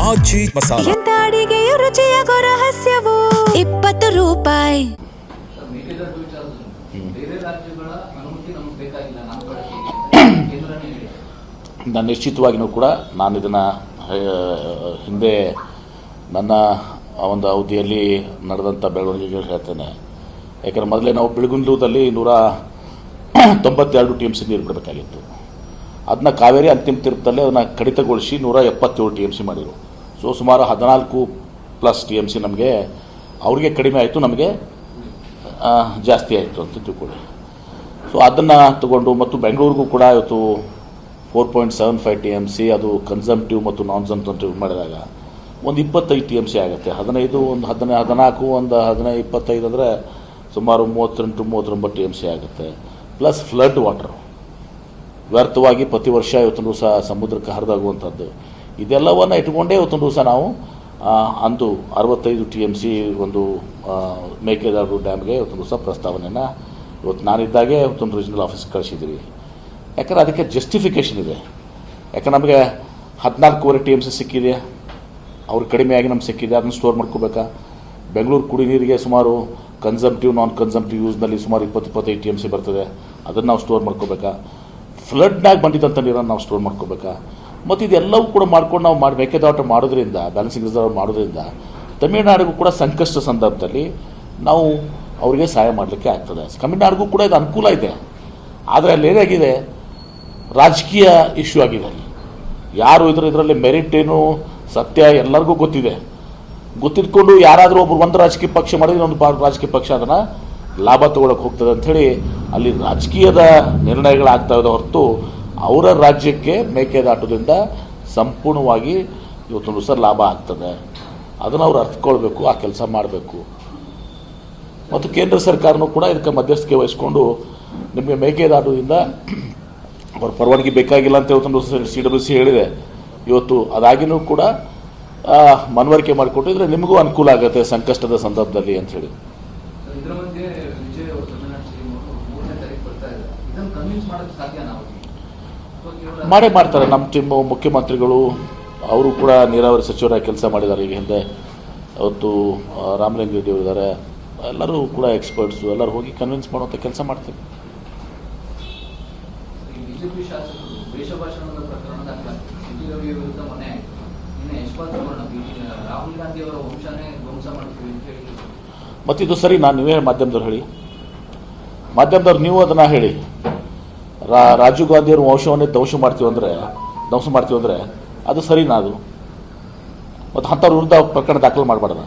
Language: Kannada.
ಆಚಿ ಮಸಾಲ. ಎಂತ ಅಡಿಗೆಯ ರುಚಿಯಾಗೋ ರಹಸ್ಯವು 20 ರೂಪಾಯಿ. ನಾನು ನಿಶ್ಚಿತವಾಗಿಯೂ ಕೂಡ ನಾನು ಇದನ್ನು ಹಿಂದೆ ನನ್ನ ಒಂದು ಅವಧಿಯಲ್ಲಿ ನಡೆದಂಥ ಬೆಳವಣಿಗೆಗಳು ಹೇಳ್ತೇನೆ. ಯಾಕಂದರೆ ಮೊದಲೇ ನಾವು ಬೆಳಗುಂದೂರಲ್ಲಿ 192 TMC ನೀರು ಬಿಡಬೇಕಾಗಿತ್ತು. ಅದನ್ನ ಕಾವೇರಿ ಅಂತಿಮ ತೀರ್ಪದಲ್ಲಿ ಅದನ್ನು ಕಡಿತಗೊಳಿಸಿ 177 TMC ಮಾಡಿದರು. ಸೊ ಸುಮಾರು 14+ TMC ನಮಗೆ ಅವ್ರಿಗೆ ಕಡಿಮೆ ಆಯಿತು, ನಮಗೆ ಜಾಸ್ತಿ ಆಯಿತು ಅಂತ ತಿಳ್ಕೊಳ್ಳಿ. ಸೊ ಅದನ್ನು ತಗೊಂಡು ಮತ್ತು ಬೆಂಗಳೂರಿಗೂ ಕೂಡ ಇವತ್ತು 4.75 TMC ಅದು ಕನ್ಸಂಪ್ಟಿವ್ ಮತ್ತು ನಾನ್ ಕನ್ಸಂಪ್ಟಿವ್ ಮಾಡಿದಾಗ ಒಂದು 25 TMC ಆಗುತ್ತೆ. 15 ಒಂದು 14 ಒಂದು 15 25 ಅಂದರೆ ಸುಮಾರು 38-39 TMC ಆಗುತ್ತೆ. ಪ್ಲಸ್ ಫ್ಲಡ್ ವಾಟರ್ ವ್ಯರ್ಥವಾಗಿ ಪ್ರತಿ ವರ್ಷ ಇವತ್ತೊಂದು ದಿವಸ ಸಮುದ್ರಕ್ಕೆ ಹರಿದಾಗುವಂಥದ್ದು, ಇದೆಲ್ಲವನ್ನು ಇಟ್ಕೊಂಡೇ ಇವತ್ತೊಂದು ದಿವಸ ನಾವು ಅಂದು 65 TMC ಒಂದು ಮೇಕೆದಾಟು ಡ್ಯಾಮ್ಗೆ ಇವತ್ತೊಂದು ದಿವಸ ಪ್ರಸ್ತಾವನೆಯನ್ನು ಇವತ್ತು ನಾನಿದ್ದಾಗೆ ಇವತ್ತೊಂದು ರೀಜನಲ್ ಆಫೀಸ್ಗೆ ಕಳಿಸಿದ್ದೀವಿ. ಯಾಕಂದರೆ ಅದಕ್ಕೆ ಜಸ್ಟಿಫಿಕೇಷನ್ ಇದೆ. ಯಾಕಂದ್ರೆ ನಮಗೆ 14.25 TMC ಸಿಕ್ಕಿದೆ, ಅವ್ರಿಗೆ ಕಡಿಮೆಯಾಗಿ ನಮ್ಗೆ ಸಿಕ್ಕಿದೆ, ಅದನ್ನು ಸ್ಟೋರ್ ಮಾಡ್ಕೋಬೇಕಾ? ಬೆಂಗಳೂರು ಕುಡಿ ನೀರಿಗೆ ಸುಮಾರು ಕನ್ಸಂಪ್ಟಿವ್ ನಾನ್ ಕನ್ಸಂಪ್ಟಿವ್ ಯೂಸ್ನಲ್ಲಿ ಸುಮಾರು 20-25 TMC ಬರ್ತದೆ, ಅದನ್ನು ನಾವು ಸ್ಟೋರ್ ಮಾಡ್ಕೋಬೇಕಾ? ಫ್ಲಡ್ನಾಗ ಬಂದಿದ್ದಂಥ ನೀರನ್ನು ನಾವು ಸ್ಟೋರ್ ಮಾಡ್ಕೋಬೇಕಾ? ಮತ್ತು ಇದೆಲ್ಲವೂ ಕೂಡ ಮಾಡ್ಕೊಂಡು ನಾವು ಮೇಕೆದಾಟು ಮಾಡೋದ್ರಿಂದ, ಬ್ಯಾಲೆನ್ಸಿಂಗ್ ರಿಸರ್ವ್ ಮಾಡೋದ್ರಿಂದ ತಮಿಳುನಾಡಿಗೂ ಕೂಡ ಸಂಕಷ್ಟ ಸಂದರ್ಭದಲ್ಲಿ ನಾವು ಅವರಿಗೆ ಸಹಾಯ ಮಾಡಲಿಕ್ಕೆ ಆಗ್ತದೆ. ತಮಿಳುನಾಡಿಗೂ ಕೂಡ ಇದು ಅನುಕೂಲ ಇದೆ. ಆದರೆ ಅಲ್ಲಿ ಏನಾಗಿದೆ, ರಾಜಕೀಯ ಇಶ್ಯೂ ಆಗಿದೆ. ಅಲ್ಲಿ ಯಾರು ಇದರಲ್ಲಿ ಮೆರಿಟ್ ಏನು ಸತ್ಯ ಎಲ್ಲರಿಗೂ ಗೊತ್ತಿದೆ. ಗೊತ್ತಿದ್ಕೊಂಡು ಯಾರಾದರೂ ಒಬ್ಬರು ಒಂದು ರಾಜಕೀಯ ಪಕ್ಷ ಮಾಡಿದ್ರೆ ಒಂದು ರಾಜಕೀಯ ಪಕ್ಷ ಅದನ್ನು ಲಾಭ ತೊಗೊಳಕ್ಕೆ ಹೋಗ್ತದೆ ಅಂಥೇಳಿ ಅಲ್ಲಿ ರಾಜಕೀಯದ ನಿರ್ಣಯಗಳಾಗ್ತಾ ಇದೆ ಹೊರತು ಅವರ ರಾಜ್ಯಕ್ಕೆ ಮೇಕೆದಾಟದಿಂದ ಸಂಪೂರ್ಣವಾಗಿ ಇವತ್ತೊಂದು ದಿವಸ ಲಾಭ ಆಗ್ತದೆ. ಅದನ್ನು ಅವ್ರು ಅರ್ಥಕೊಳ್ಬೇಕು, ಆ ಕೆಲಸ ಮಾಡಬೇಕು. ಮತ್ತು ಕೇಂದ್ರ ಸರ್ಕಾರನೂ ಕೂಡ ಇದಕ್ಕೆ ಮಧ್ಯಸ್ಥಿಕೆ ವಹಿಸ್ಕೊಂಡು ನಿಮಗೆ ಮೇಕೆದಾಟದಿಂದ ಅವ್ರ ಪರವಾನಗಿ ಬೇಕಾಗಿಲ್ಲ ಅಂತ ಇವತ್ತೊಂದು CWC ಹೇಳಿದೆ. ಇವತ್ತು ಅದಾಗಿನೂ ಕೂಡ ಮನವರಿಕೆ ಮಾಡಿಕೊಟ್ಟಿದ್ರೆ ನಿಮಗೂ ಅನುಕೂಲ ಆಗುತ್ತೆ ಸಂಕಷ್ಟದ ಸಂದರ್ಭದಲ್ಲಿ ಅಂತ ಹೇಳಿ. ಮಾಡೇ ಮಾಡ್ತಾರೆ. ನಮ್ಮ ಟೀಮ್ ಮುಖ್ಯಮಂತ್ರಿಗಳು ಅವರು ಕೂಡ ನೀರಾವರಿ ಸಚಿವರಾಗಿ ಕೆಲಸ ಮಾಡಿದ್ದಾರೆ. ಈಗ ಹಿಂದೆ ಅವತ್ತು ರಾಮಲಿಂಗ ರೆಡ್ಡಿ ಇದ್ದಾರೆ, ಎಲ್ಲರೂ ಕೂಡ ಎಕ್ಸ್ಪರ್ಟ್ಸು, ಎಲ್ಲರೂ ಹೋಗಿ ಕನ್ವಿನ್ಸ್ ಮಾಡುವಂಥ ಕೆಲಸ ಮಾಡ್ತೀವಿ. ಮತ್ತಿದು ಸರಿ, ನಾನು ನೀವೇ ಮಾಧ್ಯಮದವ್ರು ಹೇಳಿ, ಮಾಧ್ಯಮದವ್ರು ನೀವು ಅದನ್ನು ಹೇಳಿ. ರಾಜೀವ್ ಗಾಂಧಿಯವ್ರ ವಂಶವನ್ನೇ ಧ್ವಂಸ ಮಾಡ್ತೀವಿ ಅಂದರೆ ಅದು ಸರಿನಾ? ಅದು ಮತ್ತು ಅಂಥವ್ರ ವಿರುದ್ಧ ಪ್ರಕರಣ ದಾಖಲು ಮಾಡಬಾರ್ದ?